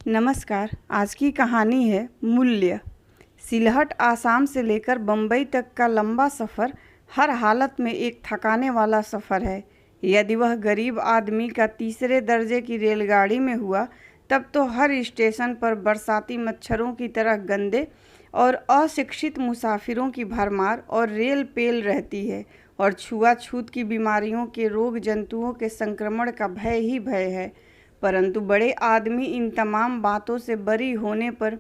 नमस्कार। आज की कहानी है मूल्य। सिलहट आसाम से लेकर बम्बई तक का लंबा सफ़र हर हालत में एक थकाने वाला सफ़र है। यदि वह गरीब आदमी का तीसरे दर्जे की रेलगाड़ी में हुआ तब तो हर स्टेशन पर बरसाती मच्छरों की तरह गंदे और अशिक्षित मुसाफिरों की भरमार और रेल पेल रहती है और छुआछूत की बीमारियों के रोग जंतुओं के संक्रमण का भय ही भय है। परंतु बड़े आदमी इन तमाम बातों से बरी होने पर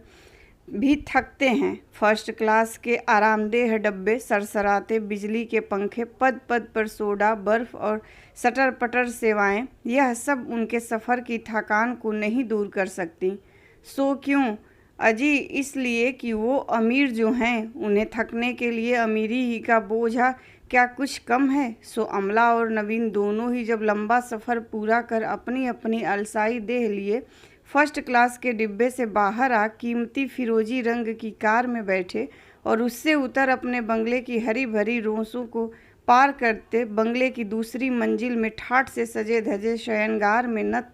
भी थकते हैं। फर्स्ट क्लास के आरामदेह डब्बे, सरसराते बिजली के पंखे, पद पद पर सोडा, बर्फ़ और सटर पटर सेवाएं, यह सब उनके सफ़र की थकान को नहीं दूर कर सकती। सो क्यों? अजी इसलिए कि वो अमीर जो हैं उन्हें थकने के लिए अमीरी ही का बोझा क्या कुछ कम है। सो अमला और नवीन दोनों ही जब लंबा सफ़र पूरा कर अपनी अपनी अलसाई देह लिए फर्स्ट क्लास के डिब्बे से बाहर आ कीमती फिरोजी रंग की कार में बैठे और उससे उतर अपने बंगले की हरी भरी रोसों को पार करते बंगले की दूसरी मंजिल में ठाठ से सजे धजे शयनगार में नत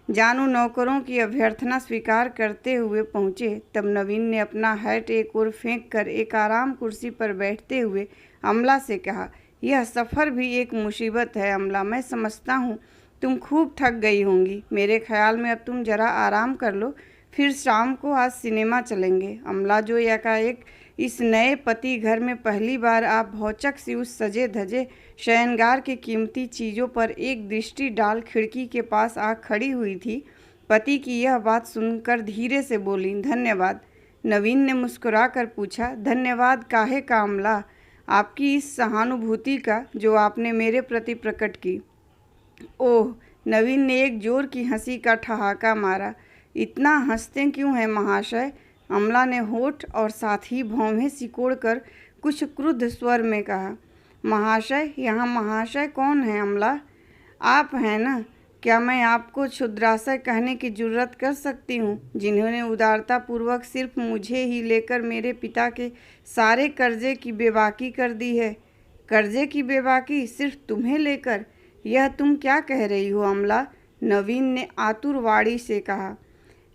जानू नौकरों की अभ्यर्थना स्वीकार करते हुए पहुँचे, तब नवीन ने अपना हैट एक ओर फेंक कर एक आराम कुर्सी पर बैठते हुए अमला से कहा, यह सफ़र भी एक मुसीबत है अमला। मैं समझता हूँ तुम खूब थक गई होंगी। मेरे ख्याल में अब तुम ज़रा आराम कर लो, फिर शाम को आज सिनेमा चलेंगे। अमला जो एकाएक इस नए पति घर में पहली बार आप भौचक सी उस सजे धजे शयनगार की कीमती चीज़ों पर एक दृष्टि डाल खिड़की के पास आ खड़ी हुई थी, पति की यह बात सुनकर धीरे से बोली, धन्यवाद। नवीन ने मुस्कुरा कर पूछा, धन्यवाद काहे का अमला? आपकी इस सहानुभूति का जो आपने मेरे प्रति प्रकट की। ओह, नवीन ने एक जोर की हंसी का ठहाका मारा। इतना हंसते क्यों हैं महाशय? अमला ने होठ और साथ ही भौहें सिकोड़कर कुछ क्रुद्ध स्वर में कहा। महाशय? यहाँ महाशय कौन है अमला? आप हैं ना? क्या मैं आपको क्षुद्राशय कहने की जुर्रत कर सकती हूँ, जिन्होंने उदारतापूर्वक सिर्फ मुझे ही लेकर मेरे पिता के सारे कर्जे की बेबाकी कर दी है। कर्जे की बेबाकी सिर्फ तुम्हें लेकर? यह तुम क्या कह रही हो अमला? नवीन ने आतुर वाणी से कहा।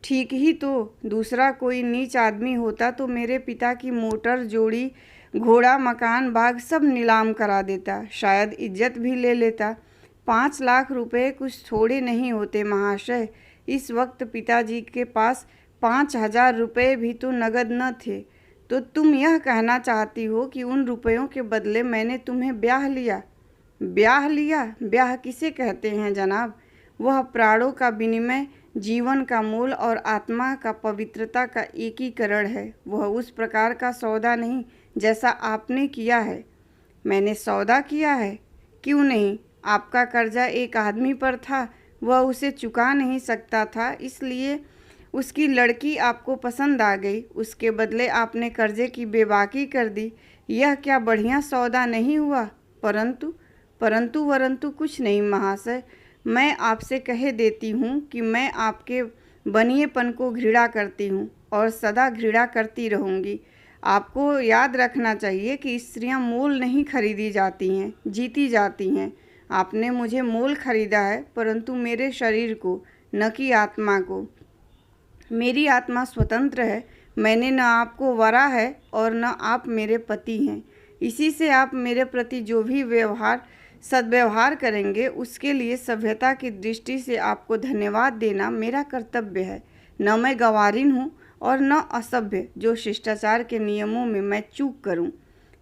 ठीक ही तो, दूसरा कोई नीच आदमी होता तो मेरे पिता की मोटर, जोड़ी, घोड़ा, मकान, बाग सब नीलाम करा देता, शायद इज्जत भी ले लेता। 5 लाख रुपए कुछ थोड़े नहीं होते महाशय। इस वक्त पिताजी के पास 5,000 रुपये भी तो नगद न थे। तो तुम यह कहना चाहती हो कि उन रुपयों के बदले मैंने तुम्हें ब्याह लिया? ब्याह लिया? ब्याह किसे कहते हैं जनाब? वह प्राणों का विनिमय, जीवन का मोल और आत्मा का पवित्रता का एकीकरण है। वह उस प्रकार का सौदा नहीं जैसा आपने किया है। मैंने सौदा किया है? क्यों नहीं? आपका कर्जा एक आदमी पर था, वह उसे चुका नहीं सकता था, इसलिए उसकी लड़की आपको पसंद आ गई। उसके बदले आपने कर्जे की बेबाकी कर दी। यह क्या बढ़िया सौदा नहीं हुआ? परंतु परंतु वरंतु कुछ नहीं महाशय। मैं आपसे कह देती हूँ कि मैं आपके बनिएपन को घृणा करती हूँ और सदा घृणा करती रहूँगी। आपको याद रखना चाहिए कि स्त्रियाँ मोल नहीं खरीदी जाती हैं, जीती जाती हैं। आपने मुझे मोल खरीदा है, परंतु मेरे शरीर को, न कि आत्मा को। मेरी आत्मा स्वतंत्र है। मैंने न आपको वरा है और न आप मेरे पति हैं। इसी से आप मेरे प्रति जो भी सद्व्यवहार करेंगे उसके लिए सभ्यता की दृष्टि से आपको धन्यवाद देना मेरा कर्तव्य है। न मैं गंवारिन हूँ और न असभ्य जो शिष्टाचार के नियमों में मैं चूक करूँ।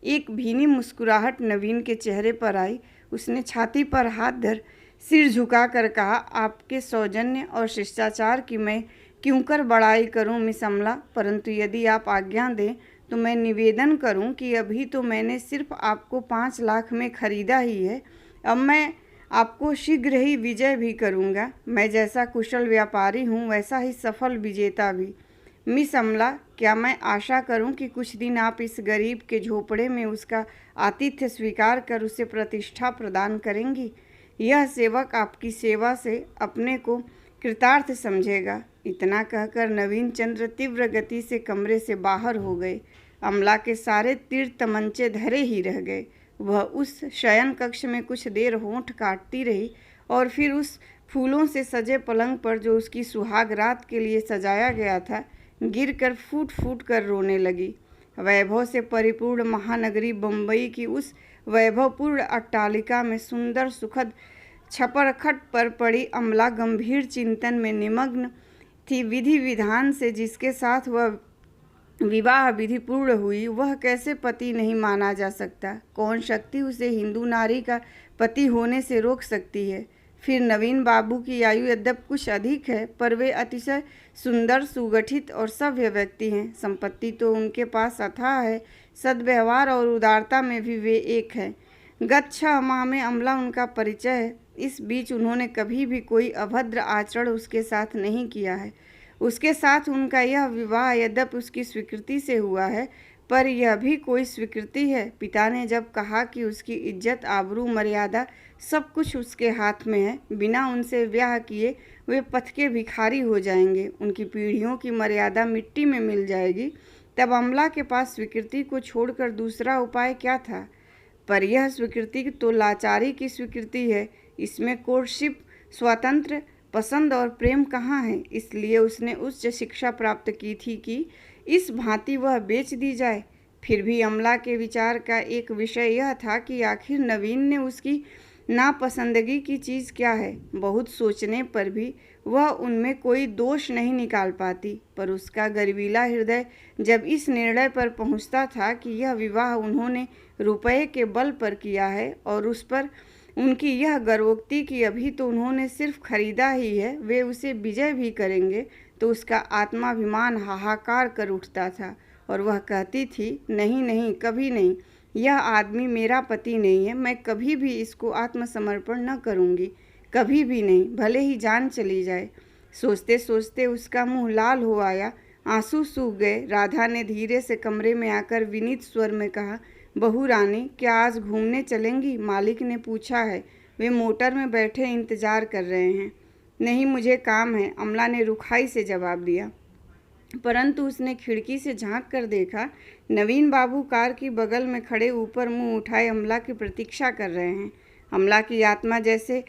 एक भीनी मुस्कुराहट नवीन के चेहरे पर आई। उसने छाती पर हाथ धर सिर झुका कर कहा, आपके सौजन्य और शिष्टाचार की मैं क्यों कर बड़ाई करूं मिस अमला, परंतु यदि आप आज्ञा दें तो मैं निवेदन करूं कि अभी तो मैंने सिर्फ आपको 5 लाख में खरीदा ही है। अब मैं आपको शीघ्र ही विजय भी करूंगा। मैं जैसा कुशल व्यापारी हूं वैसा ही सफल विजेता भी। मिस अमला, क्या मैं आशा करूं कि कुछ दिन आप इस गरीब के झोपड़े में उसका आतिथ्य स्वीकार कर उसे प्रतिष्ठा प्रदान करेंगी? यह सेवक आपकी सेवा से अपने को कृतार्थ समझेगा। इतना कहकर नवीन चंद्र तीव्र गति से कमरे से बाहर हो गए। अमला के सारे तीर तमंचे धरे ही रह गए। वह उस शयन कक्ष में कुछ देर होंठ काटती रही और फिर उस फूलों से सजे पलंग पर जो उसकी सुहाग रात के लिए सजाया गया था, गिरकर फूट फूट कर रोने लगी। वैभव से परिपूर्ण महानगरी बम्बई की उस वैभवपूर्ण अट्टालिका में सुंदर सुखद छपरखट पर पड़ी अमला गंभीर चिंतन में निमग्न थी। विधि विधान से जिसके साथ वह विवाह विधि पूर्ण हुई, वह कैसे पति नहीं माना जा सकता? कौन शक्ति उसे हिंदू नारी का पति होने से रोक सकती है? फिर नवीन बाबू की आयु यद्यप कुछ अधिक है, पर वे अतिशय सुंदर, सुगठित और सभ्य व्यक्ति हैं। संपत्ति तो उनके पास अथाह है, सद्व्यवहार और उदारता में भी वे एक हैं। गत 6 माह में अमला उनका परिचय है। इस बीच उन्होंने कभी भी कोई अभद्र आचरण उसके साथ नहीं किया है। उसके साथ उनका यह विवाह यद्यप उसकी स्वीकृति से हुआ है, पर यह भी कोई स्वीकृति है। पिता ने जब कहा कि उसकी इज्जत, आबरू, मर्यादा सब कुछ उसके हाथ में है, बिना उनसे ब्याह किए वे पथ के भिखारी हो जाएंगे, उनकी पीढ़ियों की मर्यादा मिट्टी में मिल जाएगी, तब अमला के पास स्वीकृति को छोड़कर दूसरा उपाय क्या था? पर यह स्वीकृति तो लाचारी की स्वीकृति है। इसमें कोर्टशिप, स्वातंत्र्य, पसंद और प्रेम कहाँ है? इसलिए उसने उच्च शिक्षा प्राप्त की थी कि इस भांति वह बेच दी जाए। फिर भी अमला के विचार का एक विषय यह था कि आखिर नवीन ने उसकी नापसंदगी की चीज़ क्या है? बहुत सोचने पर भी वह उनमें कोई दोष नहीं निकाल पाती, पर उसका गर्वीला हृदय जब इस निर्णय पर पहुंचता था कि यह विवाह उन्होंने रुपये के बल पर किया है और उस पर उनकी यह गर्वोक्ति कि अभी तो उन्होंने सिर्फ खरीदा ही है, वे उसे विजय भी करेंगे, तो उसका आत्माभिमान हाहाकार कर उठता था और वह कहती थी, नहीं नहीं, कभी नहीं, यह आदमी मेरा पति नहीं है, मैं कभी भी इसको आत्मसमर्पण न करूँगी, कभी भी नहीं, भले ही जान चली जाए। सोचते सोचते उसका मुंह लाल हो आया, आंसू सूख गए। राधा ने धीरे से कमरे में आकर विनीत स्वर में कहा, बहू रानी, क्या आज घूमने चलेंगी? मालिक ने पूछा है, वे मोटर में बैठे इंतजार कर रहे हैं। नहीं, मुझे काम है, अमला ने रुखाई से जवाब दिया। परंतु उसने खिड़की से झांक कर देखा, नवीन बाबू कार की बगल में खड़े ऊपर मुंह उठाए अमला की प्रतीक्षा कर रहे हैं। अमला की आत्मा जैसे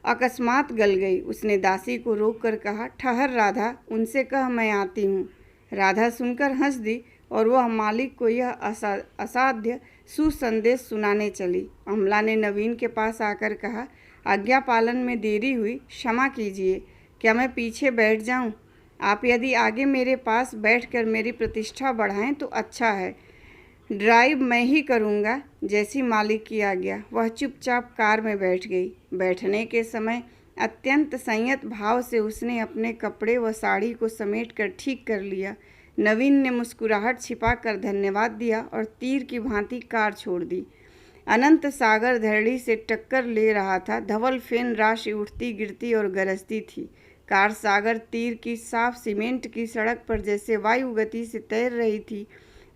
अकस्मात गल गई। उसने दासी को रोक कर कहा, ठहर राधा, उनसे कह मैं आती हूँ। राधा सुनकर हंस दी और वह मालिक को यह असाध्य सुसंदेश सुनाने चली। अमला ने नवीन के पास आकर कहा, आज्ञा पालन में देरी हुई, क्षमा कीजिए, क्या मैं पीछे बैठ जाऊं? आप यदि आगे मेरे पास बैठकर मेरी प्रतिष्ठा बढ़ाएं तो अच्छा है। ड्राइव मैं ही करूंगा, जैसी मालिक की आज्ञा। वह चुपचाप कार में बैठ गई। बैठने के समय अत्यंत संयत भाव से उसने अपने कपड़े व साड़ी को समेटकर ठीक कर लिया। नवीन ने मुस्कुराहट छिपाकर धन्यवाद दिया और तीर की भांति कार छोड़ दी। अनंत सागर धरणी से टक्कर ले रहा था। धवल फेन राशि उठती गिरती और गरजती थी। कार सागर तीर की साफ सीमेंट की सड़क पर जैसे वायु गति से तैर रही थी।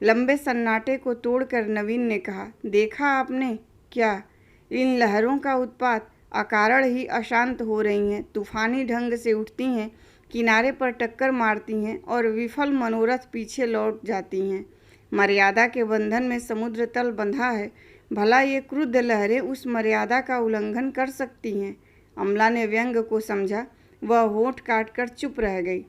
लंबे सन्नाटे को तोड़कर नवीन ने कहा, देखा आपने? क्या? इन लहरों का उत्पात अकारण ही अशांत हो रही हैं, तूफानी ढंग से उठती हैं, किनारे पर टक्कर मारती हैं और विफल मनोरथ पीछे लौट जाती हैं। मर्यादा के बंधन में समुद्र तल बंधा है, भला ये क्रुद्ध लहरें उस मर्यादा का उल्लंघन कर सकती हैं? अमला ने व्यंग को समझा। वह होंठ काटकर चुप रह गई।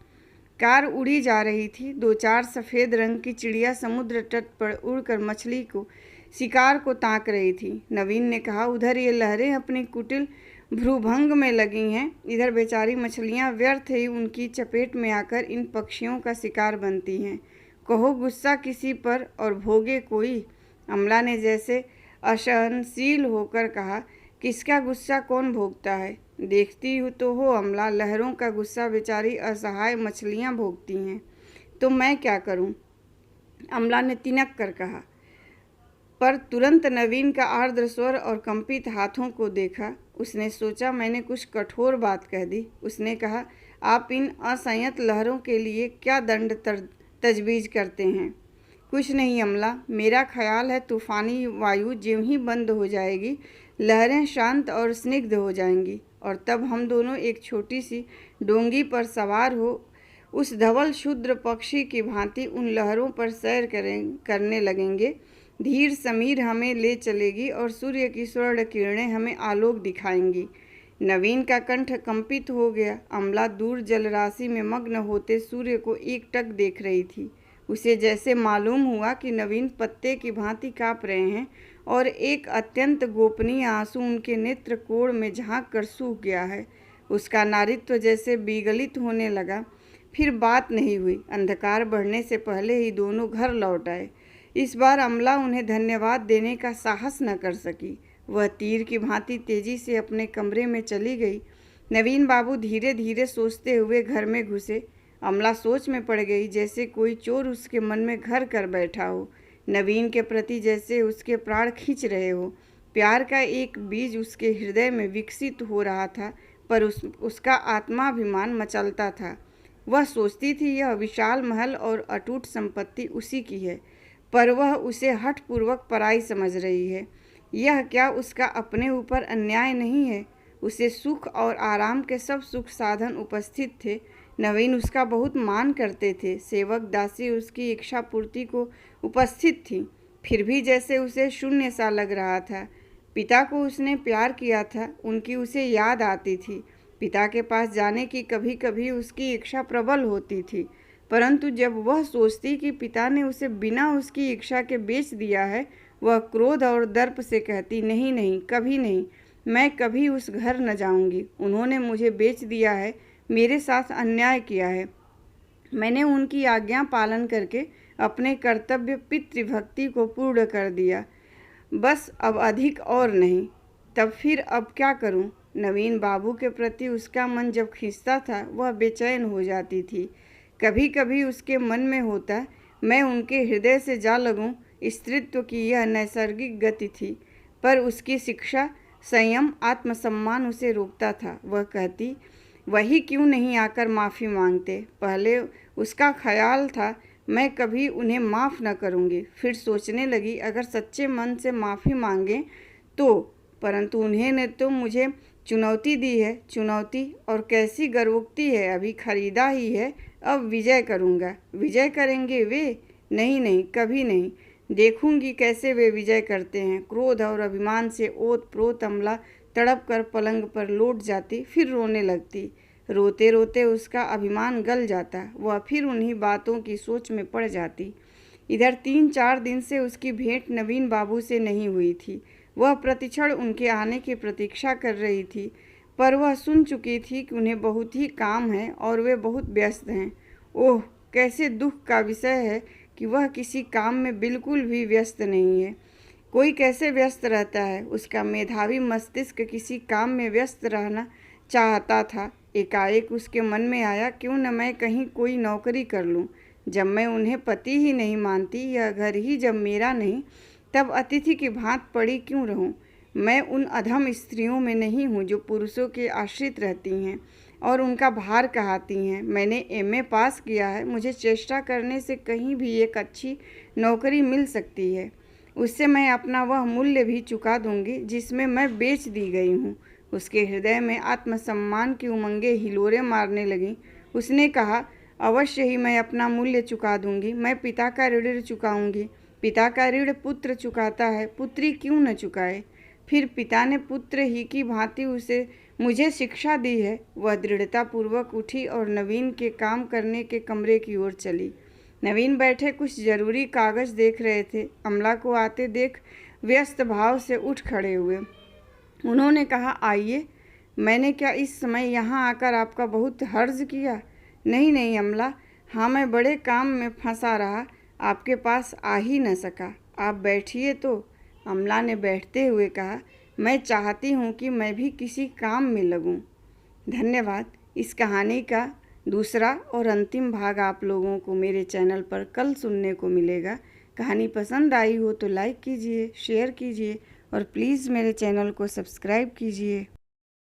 कार उड़ी जा रही थी। 2-4 सफ़ेद रंग की चिड़िया समुद्र तट पर उड़कर मछली को शिकार को ताक रही थी। नवीन ने कहा, उधर ये लहरें अपनी कुटिल भ्रूभंग में लगी हैं, इधर बेचारी मछलियां व्यर्थ ही उनकी चपेट में आकर इन पक्षियों का शिकार बनती हैं। कहो गुस्सा किसी पर और भोगे कोई। अमला ने जैसे असहनशील होकर कहा, किसका गुस्सा कौन भोगता है? देखती हो तो हो अमला, लहरों का गुस्सा बेचारी असहाय मछलियां भोगती हैं। तो मैं क्या करूं? अमला ने तिनक कर कहा। पर तुरंत नवीन का आर्द्र स्वर और कंपित हाथों को देखा। उसने सोचा मैंने कुछ कठोर बात कह दी। उसने कहा, आप इन असंयत लहरों के लिए क्या दंड तजवीज़ करते हैं? कुछ नहीं अमला, मेरा ख्याल है तूफ़ानी वायु ज्यों ही बंद हो जाएगी, लहरें शांत और स्निग्ध हो जाएंगी और तब हम दोनों एक छोटी सी डोंगी पर सवार हो उस धवल क्षुद्र पक्षी की भांति उन लहरों पर सैर करने लगेंगे। धीर समीर हमें ले चलेगी और सूर्य की स्वर्ण किरणें हमें आलोक दिखाएंगी। नवीन का कंठ कंपित हो गया। अमला दूर जलराशि में मग्न होते सूर्य को एकटक देख रही थी। उसे जैसे मालूम हुआ कि नवीन पत्ते की भांति काँप रहे हैं और एक अत्यंत गोपनीय आंसू उनके नेत्र कोण में झांक कर सूख गया है। उसका नारित्व जैसे विगलित होने लगा। फिर बात नहीं हुई। अंधकार बढ़ने से पहले ही दोनों घर लौट आए। इस बार अमला उन्हें धन्यवाद देने का साहस न कर सकी। वह तीर की भांति तेजी से अपने कमरे में चली गई। नवीन बाबू धीरे धीरे सोचते हुए घर में घुसे। अमला सोच में पड़ गई, जैसे कोई चोर उसके मन में घर कर बैठा हो। नवीन के प्रति जैसे उसके प्राण खींच रहे हो। प्यार का एक बीज उसके हृदय में विकसित हो रहा था, पर उसका आत्माभिमान मचलता था। वह सोचती थी यह विशाल महल और अटूट संपत्ति उसी की है, पर वह उसे हठपूर्वक पराई समझ रही है। यह क्या उसका अपने ऊपर अन्याय नहीं है? उसे सुख और आराम के सब सुख साधन उपस्थित थे। नवीन उसका बहुत मान करते थे। सेवक दासी उसकी इच्छा पूर्ति को उपस्थित थी। फिर भी जैसे उसे शून्य सा लग रहा था। पिता को उसने प्यार किया था, उनकी उसे याद आती थी। पिता के पास जाने की कभी कभी उसकी इच्छा प्रबल होती थी, परंतु जब वह सोचती कि पिता ने उसे बिना उसकी इच्छा के बेच दिया है, वह क्रोध और दर्प से कहती, नहीं नहीं, कभी नहीं, मैं कभी उस घर न जाऊंगी। उन्होंने मुझे बेच दिया है, मेरे साथ अन्याय किया है। मैंने उनकी आज्ञा पालन करके अपने कर्तव्य पितृभक्ति को पूर्ण कर दिया, बस अब अधिक और नहीं। तब फिर अब क्या करूं? नवीन बाबू के प्रति उसका मन जब खींचता था, वह बेचैन हो जाती थी। कभी कभी उसके मन में होता, मैं उनके हृदय से जा लगूं। स्त्रीत्व की यह नैसर्गिक गति थी, पर उसकी शिक्षा, संयम, आत्मसम्मान उसे रोकता था। वह कहती, वही क्यों नहीं आकर माफ़ी मांगते? पहले उसका ख्याल था, मैं कभी उन्हें माफ़ न करूँगी। फिर सोचने लगी, अगर सच्चे मन से माफ़ी मांगें तो, परंतु उन्हें ने तो मुझे चुनौती दी है। चुनौती, और कैसी गर्वोक्ति है! अभी खरीदा ही है, अब विजय करूँगा। विजय करेंगे वे? नहीं नहीं, कभी नहीं। देखूंगी कैसे वे विजय करते हैं। क्रोध और अभिमान से ओत-प्रोत अमला तड़प कर पलंग पर लौट जाती, फिर रोने लगती। रोते रोते उसका अभिमान गल जाता। वह फिर उन्हीं बातों की सोच में पड़ जाती। इधर 3-4 दिन से उसकी भेंट नवीन बाबू से नहीं हुई थी। वह प्रतिक्षण उनके आने की प्रतीक्षा कर रही थी, पर वह सुन चुकी थी कि उन्हें बहुत ही काम है और वे बहुत व्यस्त हैं। ओह, कैसे दुख का विषय है कि वह किसी काम में बिल्कुल भी व्यस्त नहीं है। कोई कैसे व्यस्त रहता है? उसका मेधावी मस्तिष्क किसी काम में व्यस्त रहना चाहता था। एकाएक उसके मन में आया, क्यों न मैं कहीं कोई नौकरी कर लूं। जब मैं उन्हें पति ही नहीं मानती, यह घर ही जब मेरा नहीं, तब अतिथि की भांति पड़ी क्यों रहूं? मैं उन अधम स्त्रियों में नहीं हूँ जो पुरुषों के आश्रित रहती हैं और उनका भार कहाती हैं। मैंने एमए पास किया है। मुझे चेष्टा करने से कहीं भी एक अच्छी नौकरी मिल सकती है। उससे मैं अपना वह मूल्य भी चुका दूंगी जिसमें मैं बेच दी गई हूँ। उसके हृदय में आत्मसम्मान की उमंगें हिलोरे मारने लगीं। उसने कहा, अवश्य ही मैं अपना मूल्य चुका दूंगी। मैं पिता का ऋण चुकाऊंगी। पिता का ऋण पुत्र चुकाता है, पुत्री क्यों न चुकाए? फिर पिता ने पुत्र ही की भांति मुझे शिक्षा दी है। वह दृढ़तापूर्वक उठी और नवीन के काम करने के कमरे की ओर चली। नवीन बैठे कुछ जरूरी कागज देख रहे थे। अमला को आते देख व्यस्त भाव से उठ खड़े हुए। उन्होंने कहा, आइए। मैंने क्या इस समय यहाँ आकर आपका बहुत हर्ज किया? नहीं नहीं अमला, हाँ, मैं बड़े काम में फंसा रहा, आपके पास आ ही न सका। आप बैठिए तो। अमला ने बैठते हुए कहा, मैं चाहती हूँ कि मैं भी किसी काम में लगूँ। धन्यवाद। इस कहानी का दूसरा और अंतिम भाग आप लोगों को मेरे चैनल पर कल सुनने को मिलेगा। कहानी पसंद आई हो तो लाइक कीजिए, शेयर कीजिए और प्लीज़ मेरे चैनल को सब्सक्राइब कीजिए।